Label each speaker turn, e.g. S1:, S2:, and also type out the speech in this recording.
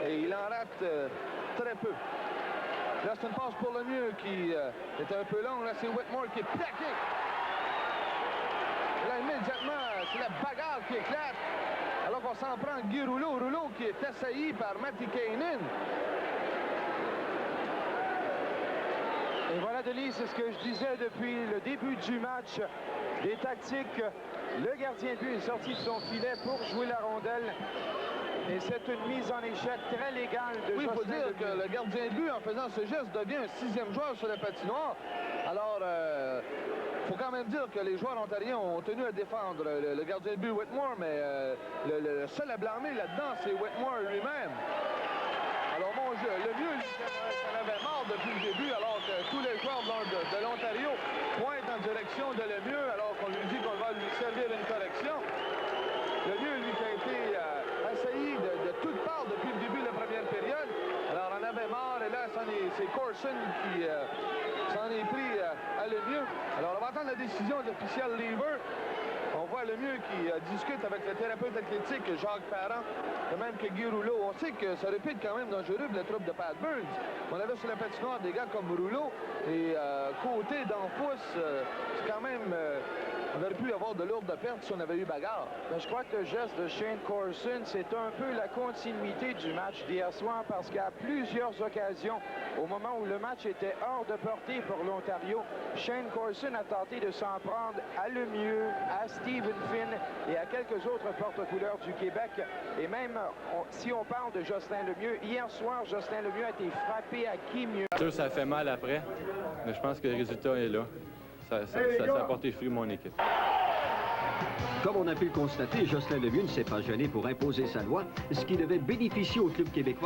S1: et il en rate très peu. Là, c'est une passe pour Lemieux qui est un peu longue. Là, c'est Whitmore qui est plaqué. Et là, immédiatement, c'est la bagarre qui éclate. Alors qu'on s'en prend Guy Rouleau. Rouleau qui est assailli par Matty Kainin.
S2: Et voilà, Denis, c'est ce que je disais depuis le début du match. Des tactiques. Le gardien de but est sorti de son filet pour jouer la rondelle. Et c'est une mise en échec très légale de Jocelyn.
S1: Oui, il faut dire que le gardien de but, en faisant ce geste, devient un 6e joueur sur la patinoire. Alors, il faut quand même dire que les joueurs ontariens ont tenu à défendre le gardien de but Whitmore, mais le seul à blâmer là-dedans, c'est Whitmore lui-même. Alors, mon jeu, Lemieux, lui, s'en avait marre depuis le début, alors que tous les joueurs de l'Ontario pointent en direction de Lemieux, alors qu'on lui dit qu'on va lui servir une correction. Lemieux, lui, qui a été assailli de toutes parts depuis le début de la première période. Alors, on avait marre, et là, c'est Corson qui s'en est pris à Lemieux. Alors, on va attendre la décision de l'officiel Lever. On voit Lemieux qui discute avec le thérapeute athlétique Jacques Parent, de même que Guy Rouleau. On sait que ça répète quand même dangereux pour la troupe de Pat Burns. On avait sur la patinoire des gars comme Rouleau et côté d'Enfousse, c'est quand même... on aurait pu avoir de lourdes pertes si on avait eu bagarre.
S2: Ben, je crois que le geste de Shane Corson, c'est un peu la continuité du match d'hier soir parce qu'à plusieurs occasions, au moment où le match était hors de portée pour l'Ontario, Shane Corson a tenté de s'en prendre à Lemieux, à Stephen Finn et à quelques autres porte-couleurs du Québec. Et même, si on parle de Jocelyn Lemieux, hier soir, Jocelyn Lemieux a été frappé à qui mieux?
S3: Ça fait mal après, mais je pense que le résultat est là. Ça a porté fruit mon équipe.
S4: Comme on a pu le constater, Jocelyn Lemieux ne s'est pas gêné pour imposer sa loi, ce qui devait bénéficier au club québécois.